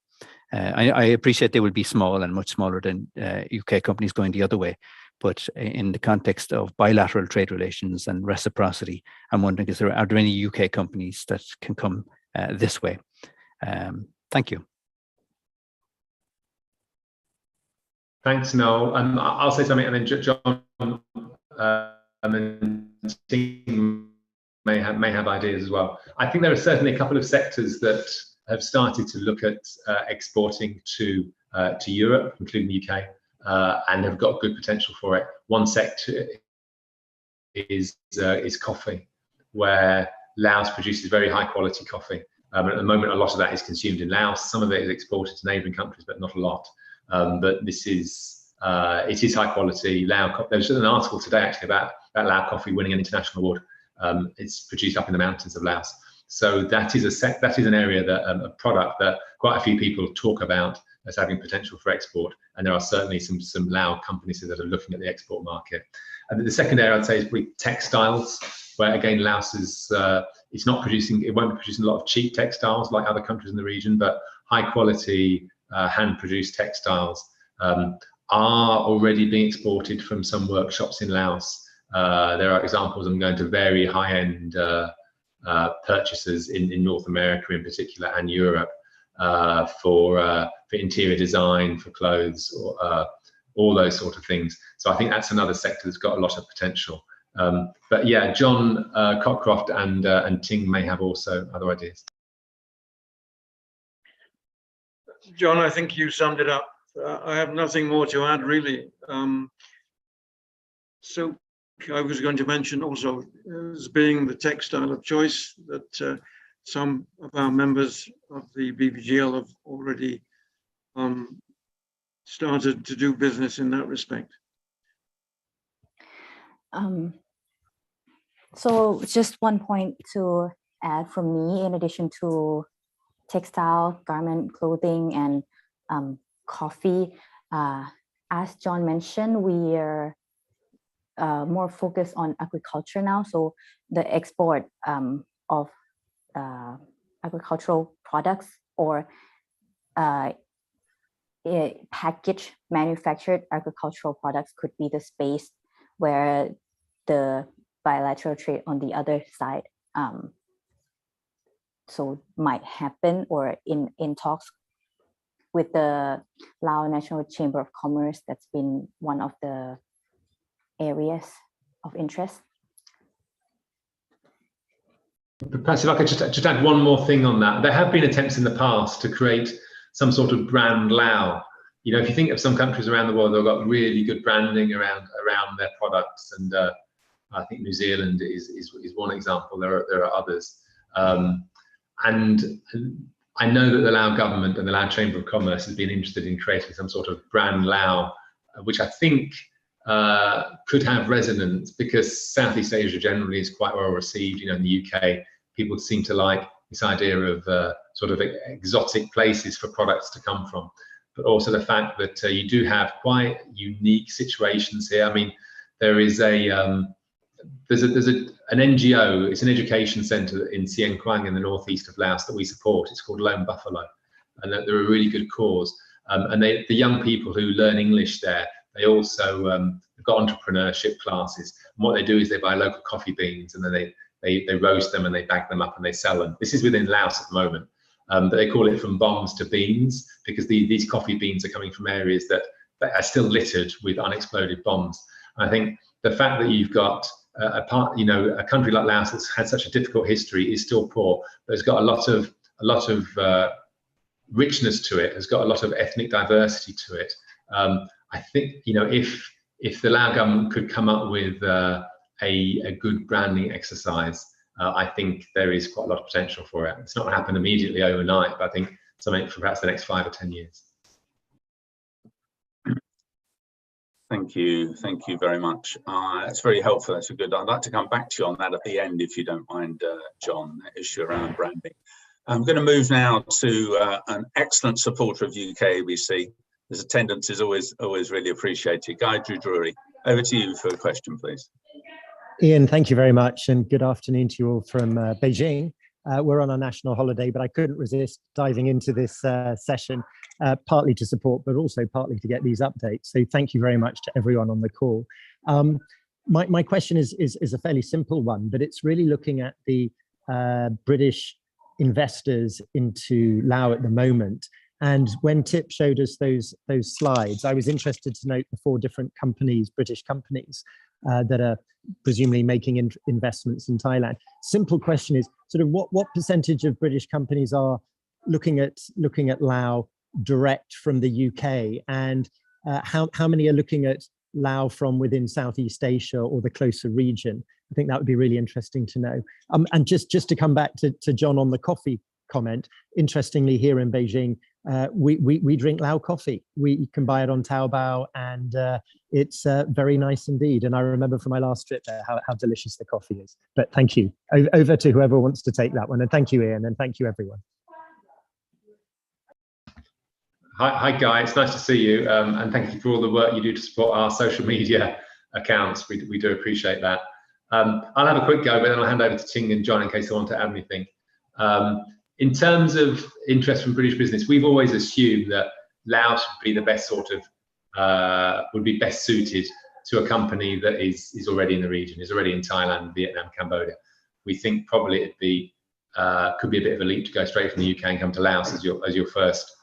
I appreciate they will be small and much smaller than UK companies going the other way, but in the context of bilateral trade relations and reciprocity, I'm wondering, are there any UK companies that can come this way? Thank you. Thanks, Noel. I'll say something, and then John and Ting may have ideas as well. I think there are certainly a couple of sectors that have started to look at exporting to Europe, including the UK, and have got good potential for it. One sector is coffee, where Laos produces very high quality coffee. At the moment, a lot of that is consumed in Laos. Some of it is exported to neighbouring countries, but not a lot. But this is it is high quality Lao. There's an article today actually about Lao coffee winning an international award. It's produced up in the mountains of Laos. So that is an area that a product that quite a few people talk about as having potential for export, and there are certainly some Lao companies that are looking at the export market. And the second area I'd say is probably textiles, where again Laos is it won't be producing a lot of cheap textiles like other countries in the region, but high quality hand-produced textiles are already being exported from some workshops in Laos. There are examples of them going to very high-end purchasers in North America in particular and Europe for interior design, for clothes, or all those sort of things. So I think that's another sector that's got a lot of potential. But yeah, John Cockcroft and Ting may have also other ideas. John, I think you summed it up. I have nothing more to add, really. So I was going to mention also, as being the textile of choice, that some of our members of the BBGL have already started to do business in that respect. So just one point to add from me, in addition to textile, garment, clothing, and coffee. As John mentioned, we are more focused on agriculture now. So the export of agricultural products or packaged manufactured agricultural products could be the space where the bilateral trade on the other side so might happen, or in talks with the Lao National Chamber of Commerce. That's been one of the areas of interest. Perhaps if I could just add one more thing on that. There have been attempts in the past to create some sort of brand Lao. You know, if you think of some countries around the world, they've got really good branding around their products, and I think New Zealand is one example. There are others. And I know that the Lao government and the Lao Chamber of Commerce has been interested in creating some sort of brand Lao, which I think could have resonance, because Southeast Asia generally is quite well received. You know, in the UK, people seem to like this idea of sort of exotic places for products to come from, but also the fact that you do have quite unique situations here. I mean, there is there's an NGO, it's an education centre in Sieng Kuang in the northeast of Laos that we support. It's called Lone Buffalo, and they're a really good cause. And the young people who learn English there, they also have got entrepreneurship classes. And what they do is they buy local coffee beans, and then they roast them and they bag them up and they sell them. This is within Laos at the moment, but they call it from bombs to beans, because these coffee beans are coming from areas that are still littered with unexploded bombs. And I think the fact that you've got a country like Laos that's had such a difficult history, is still poor, but it's got a lot of richness to it. Has got a lot of ethnic diversity to it. I think, you know, if the Lao government could come up with a good branding exercise, I think there is quite a lot of potential for it. It's not going to happen immediately overnight, but I think something for perhaps the next 5 or 10 years. Thank you very much. That's very helpful. That's a good. I'd like to come back to you on that at the end, if you don't mind, John. That issue around branding. I'm going to move now to an excellent supporter of UK-ABC. His attendance is always really appreciated. Guy Drury, over to you for a question, please. Ian, thank you very much, and good afternoon to you all from Beijing. We're on a national holiday, but I couldn't resist diving into this session, partly to support, but also partly to get these updates. So thank you very much to everyone on the call. My question is a fairly simple one, but it's really looking at the British investors into Laos at the moment. And when Tip showed us those slides, I was interested to note the 4 different companies, British companies, that are presumably making investments in Thailand. Simple question is sort of what percentage of British companies are looking at Laos direct from the UK, and how many are looking at Laos from within Southeast Asia or the closer region? I think that would be really interesting to know. And just to come back to John on the coffee comment, interestingly, here in Beijing, we drink Lao coffee. We can buy it on Taobao, and it's very nice indeed. And I remember from my last trip there how delicious the coffee is. But thank you. Over to whoever wants to take that one. And thank you, Ian, and thank you, everyone. Hi, Guy. It's nice to see you, and thank you for all the work you do to support our social media accounts. We do appreciate that. I'll have a quick go, but then I'll hand over to Ting and John in case they want to add anything. In terms of interest from British business, we've always assumed that Laos would be the best sort of, would be best suited to a company that is already in the region, is already in Thailand, Vietnam, Cambodia. We think probably it'd be, could be a bit of a leap to go straight from the UK and come to Laos as your first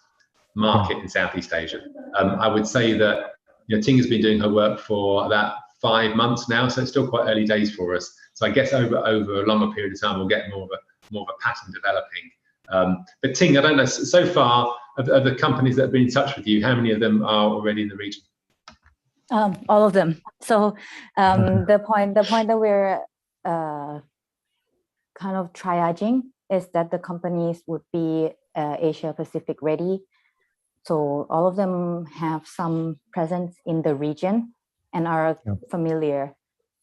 market in Southeast Asia. I would say that, you know, Ting has been doing her work for about 5 months now, so it's still quite early days for us. So I guess over a longer period of time, we'll get more of a pattern developing. But Ting, I don't know, so far of the companies that have been in touch with you, how many of them are already in the region? All of them. So the point that we're kind of triaging is that the companies would be Asia Pacific ready. So all of them have some presence in the region and are familiar,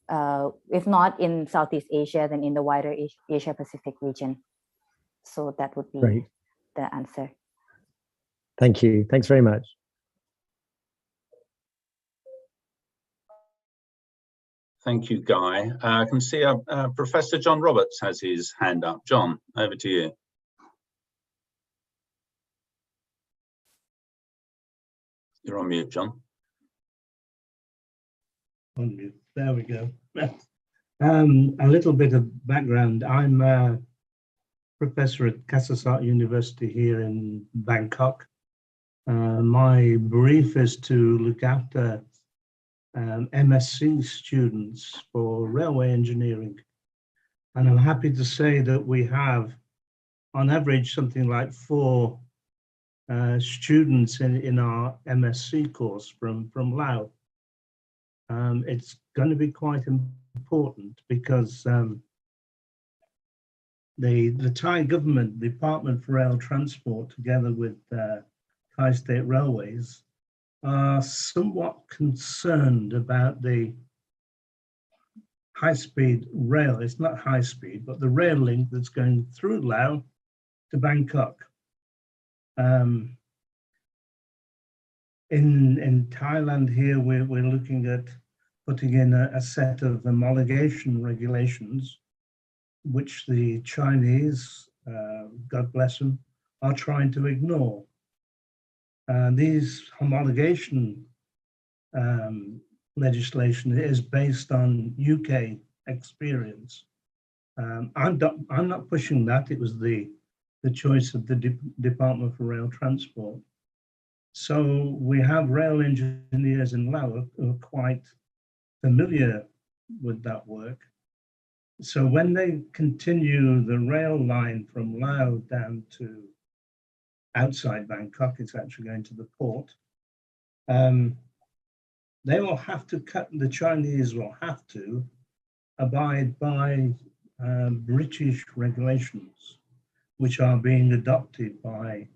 if not in Southeast Asia, then in the wider Asia Pacific region. So that would be the answer. Thank you. Thanks very much. Thank you, Guy. I can see Professor John Roberts has his hand up. John, over to you. You're on mute, John. On mute. There we go. A little bit of background. I'm a professor at Kasetsart University here in Bangkok. My brief is to look after MSc students for railway engineering. And I'm happy to say that we have, on average, something like 4 students in our MSc course from Laos. It's going to be quite important because the Thai government, Department for Rail Transport, together with Thai State Railways, are somewhat concerned about the high-speed rail. It's not high speed, but the rail link that's going through Laos to Bangkok. In Thailand here, we're looking at putting in a set of homologation regulations, which the Chinese, God bless them, are trying to ignore. These homologation legislation is based on UK experience. I'm not pushing that. It was the choice of the Department for Rail Transport. So we have rail engineers in Laos who are quite familiar with that work. So when they continue the rail line from Laos down to outside Bangkok, it's actually going to the port, they will have to the Chinese will have to abide by British regulations, which are being adopted by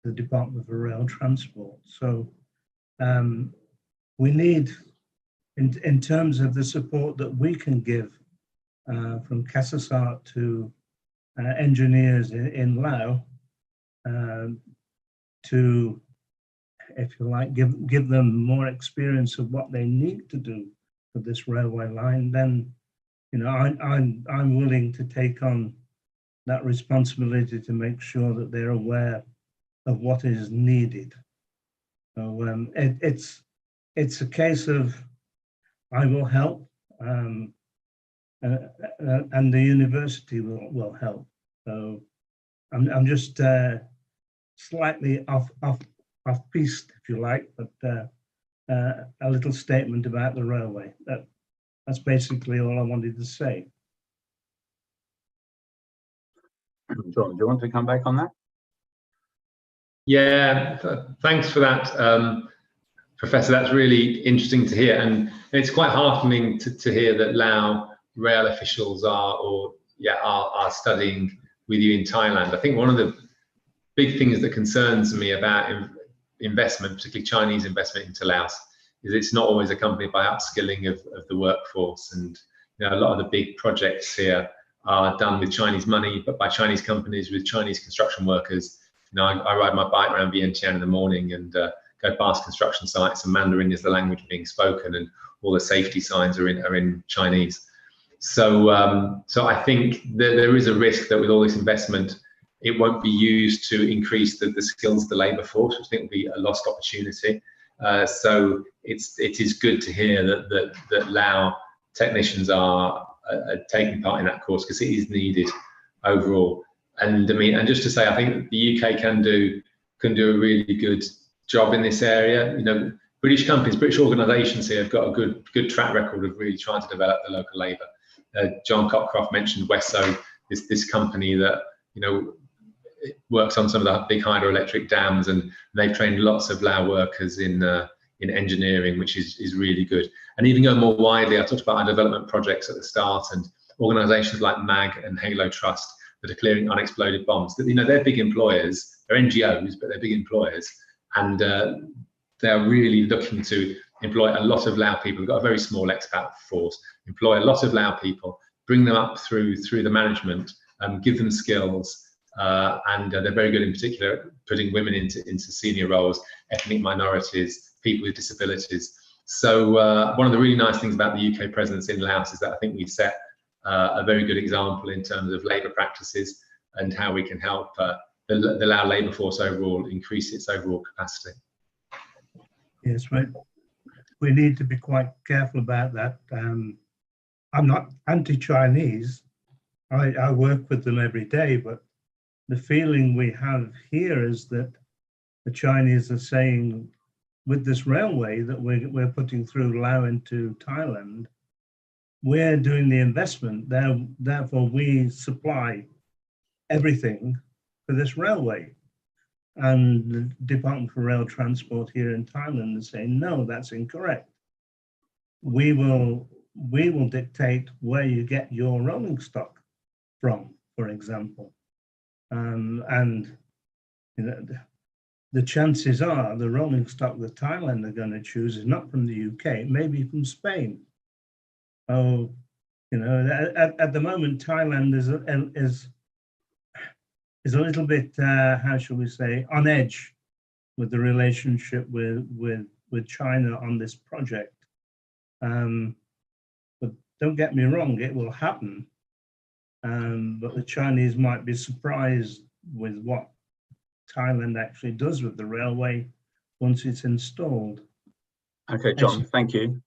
the Department for Rail Transport. So we need, in terms of the support that we can give from CASASART to engineers in Laos, to, if you like, give them more experience of what they need to do for this railway line, then, you know, I'm willing to take on that responsibility to make sure that they're aware of what is needed. So it's a case of I will help, and the university will help. So I'm just slightly off piste, if you like, but a little statement about the railway. That's basically all I wanted to say. John, do you want to come back on that? Yeah, thanks for that, Professor. That's really interesting to hear, and it's quite heartening to hear that Lao rail officials are studying with you in Thailand. I think one of the big things that concerns me about investment, particularly Chinese investment into Laos, is it's not always accompanied by upskilling of the workforce. And you know, a lot of the big projects here are done with Chinese money, but by Chinese companies with Chinese construction workers. You know, I ride my bike around Vientiane in the morning and go past construction sites, and Mandarin is the language being spoken, and all the safety signs are in Chinese. So I think there is a risk that with all this investment, it won't be used to increase the skills of the labour force, which I think will be a lost opportunity. So it is good to hear that Lao technicians are taking part in that course, because it is needed overall. And I mean, and just to say, I think the UK can do a really good job in this area. You know, British companies, British organisations here have got a good track record of really trying to develop the local labour. John Cockcroft mentioned Wesso, this company that, you know, works on some of the big hydroelectric dams, and they've trained lots of Lao workers in engineering, which is really good. And even going more widely, I talked about our development projects at the start, and organisations like MAG and Halo Trust that are clearing unexploded bombs. That, you know, they're big employers, they're NGOs, but they're big employers, and they're really looking to employ a lot of Lao people. We've got a very small expat force, employ a lot of Lao people, bring them up through the management, give them skills. And they're very good, in particular, putting women into senior roles, ethnic minorities, people with disabilities. So one of the really nice things about the UK presence in Laos is that I think we set a very good example in terms of labour practices and how we can help the Lao labour force overall increase its overall capacity. Yes, right. We need to be quite careful about that. I'm not anti-Chinese. I work with them every day, but the feeling we have here is that the Chinese are saying, with this railway that we're putting through Laos into Thailand, we're doing the investment, therefore we supply everything for this railway. And the Department for Rail Transport here in Thailand is saying, no, that's incorrect. We will dictate where you get your rolling stock from for example. And you know, the chances are the rolling stock that Thailand are going to choose is not from the UK, maybe from Spain. Oh, you know, at the moment, Thailand is a little bit, how shall we say, on edge with the relationship with China on this project. But don't get me wrong, it will happen. But the Chinese might be surprised with what Thailand actually does with the railway once it's installed. Okay, John, thank you.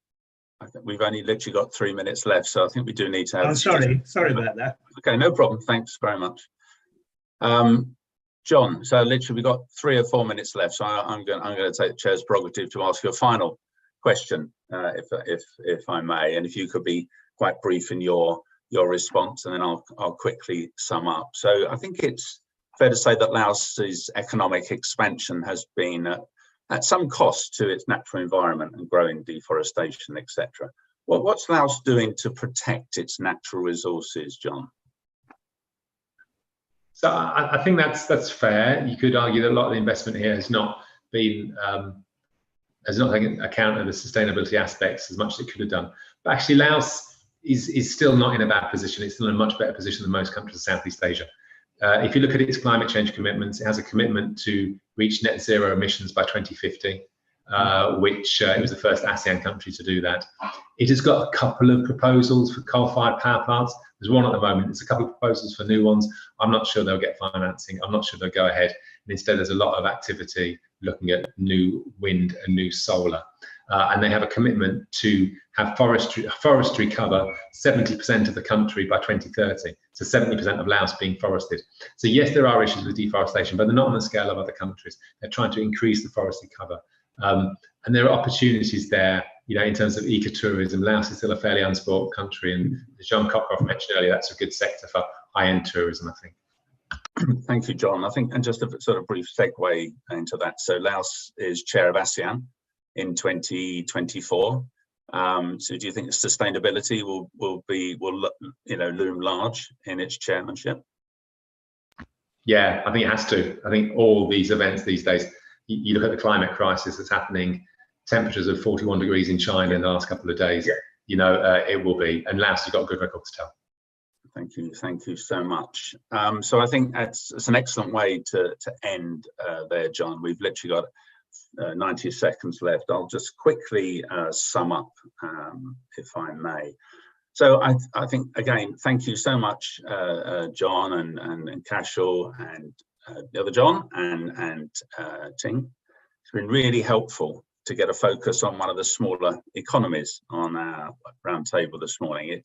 I think we've only literally got 3 minutes left, so I think we do need to have. Oh, sorry about that. Okay, no problem. Thanks very much. John, so literally we've got 3 or 4 minutes left, so I'm going to take the chair's prerogative to ask you a final question, if I may, and if you could be quite brief in your response, and then I'll quickly sum up. So I think it's fair to say that Laos's economic expansion has been at some cost to its natural environment and growing deforestation, etc. What's Laos doing to protect its natural resources, John? So I think that's fair. You could argue that a lot of the investment here has not been has not taken account of the sustainability aspects as much as it could have done. But actually, Laos is still not in a bad position. It's still in a much better position than most countries of Southeast Asia. If you look at its climate change commitments, it has a commitment to reach net zero emissions by 2050, which it was the first ASEAN country to do that. It has got a couple of proposals for coal-fired power plants. There's one at the moment. There's a couple of proposals for new ones. I'm not sure they'll get financing. I'm not sure they'll go ahead. And instead, there's a lot of activity looking at new wind and new solar. And they have a commitment to have forestry cover 70% of the country by 2030. So 70% of Laos being forested. So yes, there are issues with deforestation, but they're not on the scale of other countries. They're trying to increase the forestry cover. And there are opportunities there, you know, in terms of ecotourism. Laos is still a fairly unsport country, and as John Cockcroft mentioned earlier, that's a good sector for high-end tourism, I think. Thank you, John. I think, and just a sort of brief segue into that. So Laos is chair of ASEAN in 2024. So do you think sustainability will loom large in its chairmanship? Yeah, I think it has to. I think all these events these days, you look at the climate crisis that's happening, temperatures of 41 degrees in China in the last couple of days, you know, it will be. And Laos has got a good record to tell. Thank you so much. So I think it's an excellent way to end there, John. We've literally got 90 seconds left. I'll just quickly sum up, if I may. So I think, again, thank you so much, John and Cashel and the other John and Ting. It's been really helpful to get a focus on one of the smaller economies on our roundtable this morning.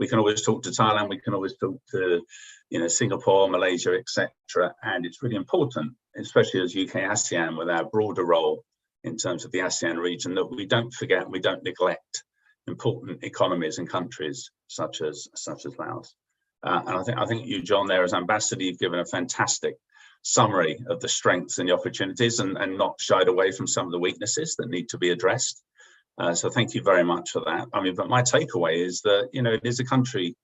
We can always talk to Thailand, we can always talk to, you know, Singapore, Malaysia, etc. And it's really important, especially as UK-ASEAN, with our broader role in terms of the ASEAN region, that we don't forget, we don't neglect important economies and countries such as Laos. And I think you, John, there as ambassador, you've given a fantastic summary of the strengths and the opportunities, and not shied away from some of the weaknesses that need to be addressed. So thank you very much for that. I mean, but my takeaway is that, you know, it is a country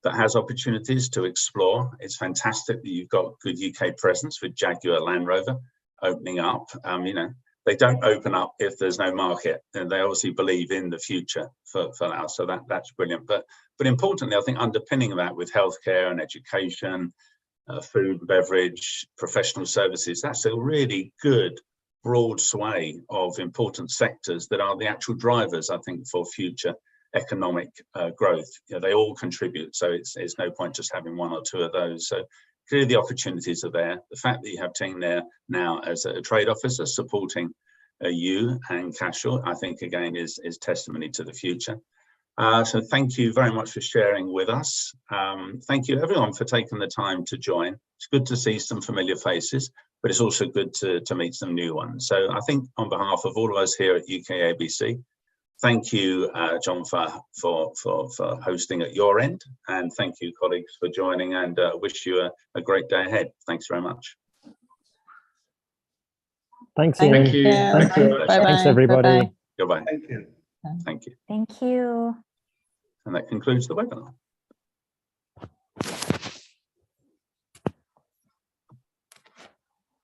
that has opportunities to explore. It's fantastic that you've got good UK presence with Jaguar Land Rover opening up. You know, they don't open up if there's no market, and they obviously believe in the future for Laos. So that's brilliant. But importantly, I think underpinning that with healthcare and education, food and beverage, professional services, that's a really good broad sway of important sectors that are the actual drivers, I think, for future economic growth. You know, they all contribute, so it's no point just having one or two of those. So clearly the opportunities are there. The fact that you have Ting there now as a trade officer supporting you and Cashel, I think again is testimony to the future. So thank you very much for sharing with us. Thank you everyone for taking the time to join. It's good to see some familiar faces, but it's also good to meet some new ones. So I think on behalf of all of us here at UK-ABC, thank you, John, for hosting at your end, and thank you, colleagues, for joining, and wish you a great day ahead. Thanks very much. Thanks, Thank Ian. Thank you. Thank you. Bye-bye. Thanks, everybody. Bye-bye. Goodbye. Thank you. Thank you. Thank you. And that concludes the webinar.